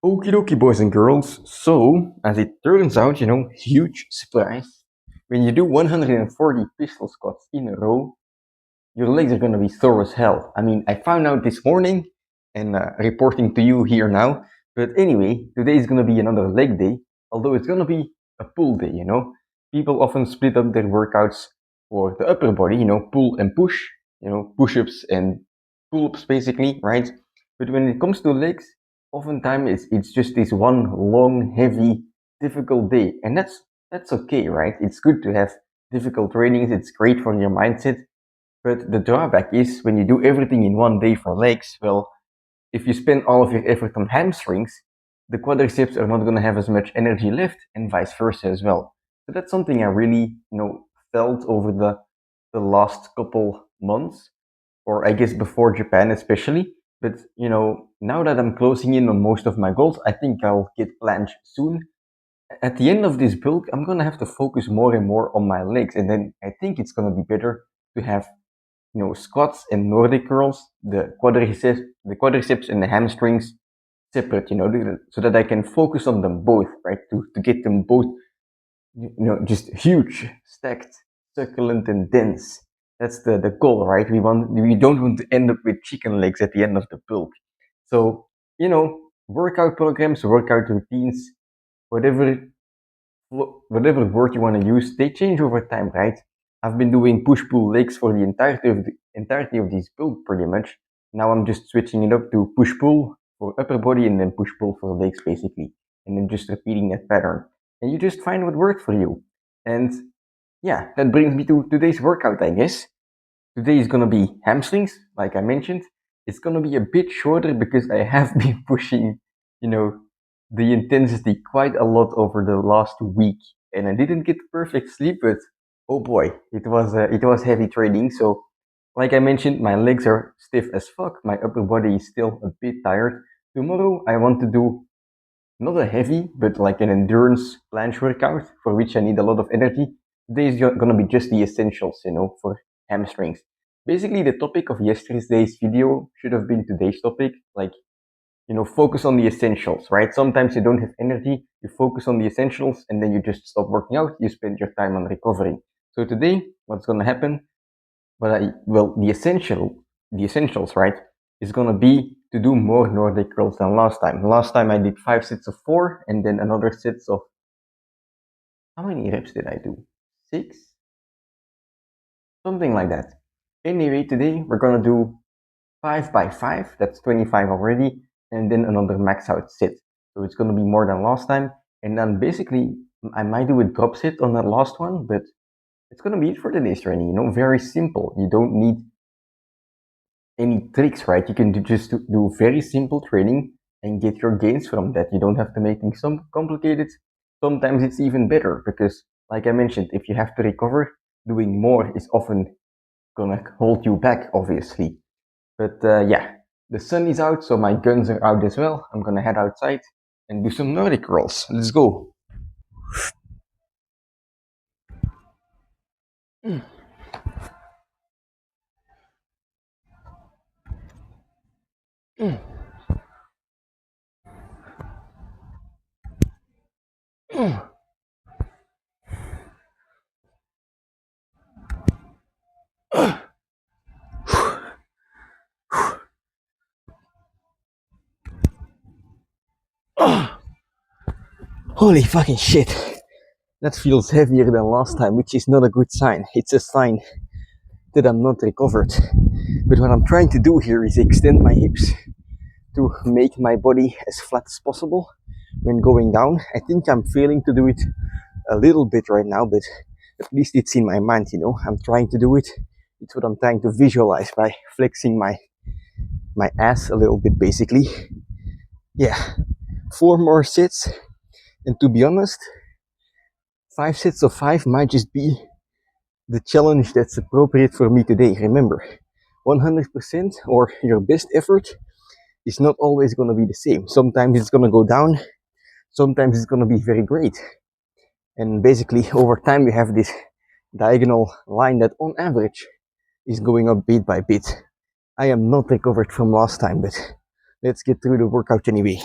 Okie dokie, boys and girls. So, as it turns out, huge surprise. When you do 140 pistol squats in a row, your legs are gonna be sore as hell. I mean, I found out this morning and reporting to you here now. But anyway, today is gonna be another leg day, although it's gonna be a pull day. People often split up their workouts for the upper body, pull and push, push ups and pull ups basically, right? But when it comes to legs, oftentimes it's just this one long, heavy, difficult day. And that's okay, right? It's good to have difficult trainings, it's great for your mindset. But the drawback is when you do everything in one day for legs, well, if you spend all of your effort on hamstrings, the quadriceps are not going to have as much energy left and vice versa as well. So that's something I really, felt over the last couple months, or I guess before Japan especially. But, now that I'm closing in on most of my goals, I think I'll get planned soon. At the end of this build, I'm going to have to focus more and more on my legs. And then I think it's going to be better to have squats and Nordic curls, the quadriceps and the hamstrings separate, so that I can focus on them both, right? To get them both, just huge, stacked, succulent, and dense. That's the goal, right? We don't want to end up with chicken legs at the end of the build. So, workout programs, workout routines, whatever whatever word you want to use, they change over time, right? I've been doing push-pull legs for the entirety of this build pretty much. Now I'm just switching it up to push-pull for upper body and then push-pull for legs basically. And then just repeating that pattern. And you just find what works for you. And yeah, that brings me to today's workout, I guess. Today is gonna be hamstrings, like I mentioned. It's gonna be a bit shorter because I have been pushing, you know, the intensity quite a lot over the last week, and I didn't get perfect sleep. But oh boy, it was heavy training. So, like I mentioned, my legs are stiff as fuck. My upper body is still a bit tired. Tomorrow I want to do not a heavy, but like an endurance planche workout for which I need a lot of energy. Today is gonna be just the essentials, for hamstrings. Basically, the topic of yesterday's video should have been today's topic. Like, focus on the essentials, right? Sometimes you don't have energy, you focus on the essentials, and then you just stop working out, you spend your time on recovering. So today, what's gonna happen? Well, the essentials, right, is gonna be to do more Nordic curls than last time. Last time I did 5 sets of 4, and then another sets of, how many reps did I do? 6, something like that. Anyway, today we're gonna do 5 by 5. That's 25 already, and then another max out set. So it's gonna be more than last time. And then basically, I might do a drop set on that last one, but it's gonna be it for today's training. Very simple. You don't need any tricks, right? You can just do very simple training and get your gains from that. You don't have to make things complicated. Sometimes it's even better because, like I mentioned, if you have to recover, doing more is often gonna hold you back, obviously. But yeah, the sun is out, so my guns are out as well. I'm gonna head outside and do some Nordic rolls. Let's go. Mm. Mm. Mm. Holy fucking shit. That feels heavier than last time, which is not a good sign. It's a sign that I'm not recovered. But what I'm trying to do here is extend my hips to make my body as flat as possible when going down. I think I'm failing to do it a little bit right now, but at least it's in my mind. I'm trying to do it. It's what I'm trying to visualize by flexing my ass a little bit, basically. Yeah, 4 more sets, and to be honest, 5 sets of 5 might just be the challenge that's appropriate for me today. Remember, 100% or your best effort is not always going to be the same. Sometimes it's going to go down, sometimes it's going to be very great. And basically, over time, we have this diagonal line that on average is going up bit by bit. I am not recovered from last time, but let's get through the workout anyway.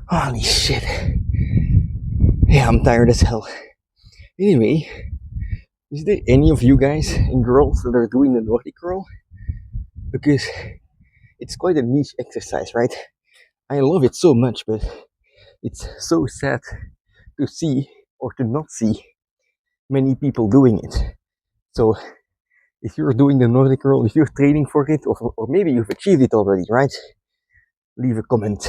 Holy shit. Yeah, I'm tired as hell. Anyway, is there any of you guys and girls that are doing the Nordic curl? Because it's quite a niche exercise, right? I love it so much, but it's so sad to see or to not see many people doing it. So if you're doing the Nordic curl, if you're training for it, or maybe you've achieved it already, right? Leave a comment.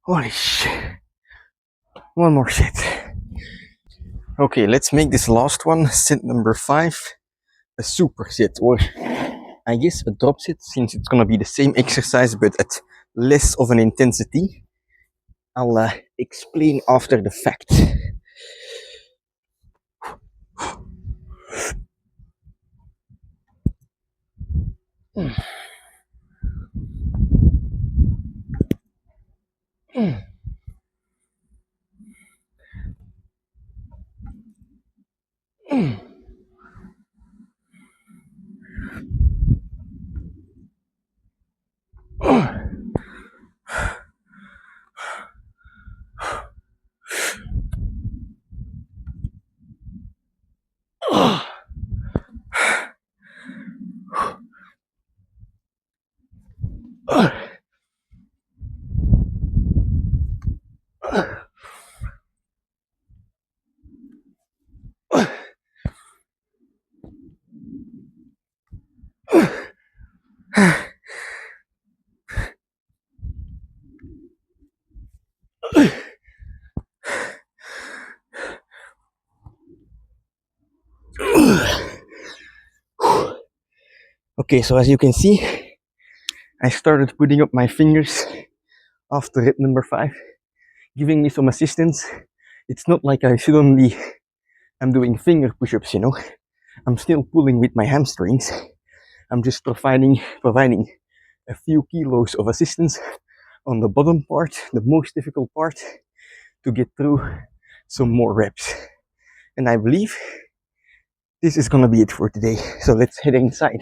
Holy shit. One more set. Okay, let's make this last one, set number 5, a super set, or I guess a drop set, since it's gonna be the same exercise but at less of an intensity. I'll explain after the fact. Okay, so as you can see, I started putting up my fingers after rep number 5, giving me some assistance. It's not like I suddenly am doing finger push-ups, you know. I'm still pulling with my hamstrings. I'm just providing a few kilos of assistance on the bottom part, the most difficult part, to get through some more reps. And I believe this is gonna be it for today. So let's head inside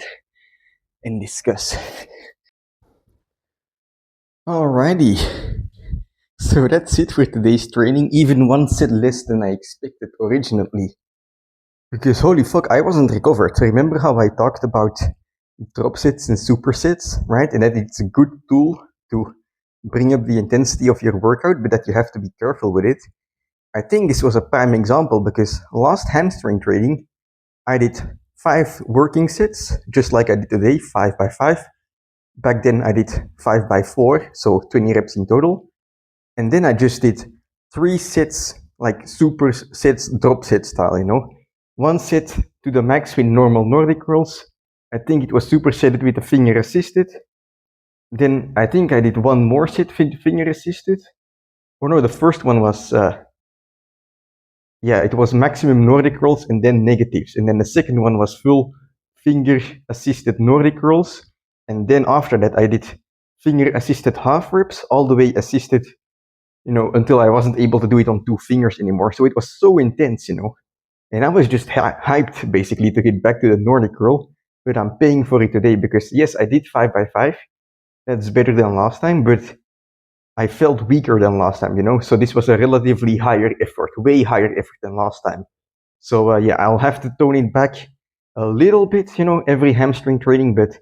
and discuss. Alrighty. So that's it for today's training, even one set less than I expected originally. Because holy fuck, I wasn't recovered. Remember how I talked about drop sets and supersets, right? And that it's a good tool to bring up the intensity of your workout, but that you have to be careful with it. I think this was a prime example because last hamstring training, I did 5 working sets, just like I did today, 5 by 5. Back then I did 5 by 4, so 20 reps in total. And then I just did 3 sets, like super sets, drop set style, you know. 1 set to the max with normal Nordic curls. I think it was supersetted with the finger assisted. Then I think I did 1 more set finger assisted. Or no, the first one was, it was maximum Nordic curls and then negatives. And then the second one was full finger assisted Nordic curls. And then after that, I did finger assisted half reps, all the way assisted, you know, until I wasn't able to do it on 2 fingers anymore. So it was so intense, you know. And I was just hyped basically to get back to the Nordic curl. But I'm paying for it today because yes, I did 5 by 5. That's better than last time, but I felt weaker than last time, you know. So this was a relatively higher effort, way higher effort than last time. So I'll have to tone it back a little bit, you know, every hamstring training, but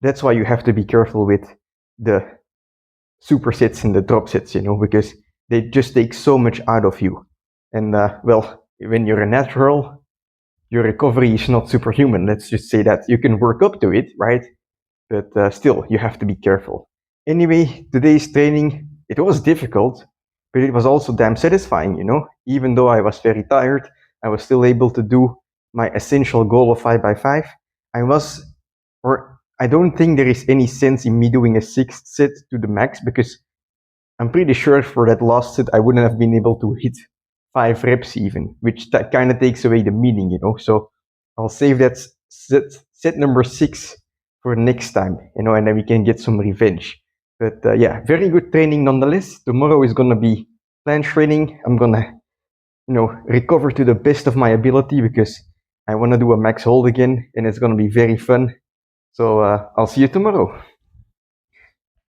that's why you have to be careful with the supersets and the drop sets, you know, because they just take so much out of you. And when you're a natural, your recovery is not superhuman. Let's just say that. You can work up to it, right? But still, you have to be careful. Anyway, today's training, it was difficult, but it was also damn satisfying, you know? Even though I was very tired, I was still able to do my essential goal of 5 by 5. I don't think there is any sense in me doing a sixth set to the max, because I'm pretty sure for that last set I wouldn't have been able to hit 5 reps even, which that kind of takes away the meaning, you know. So I'll save that set number 6 for next time, you know, and then we can get some revenge. But yeah, very good training nonetheless. Tomorrow is gonna be planche training. I'm gonna, you know, recover to the best of my ability, because I want to do a max hold again, and it's gonna be very fun. So I'll see you tomorrow.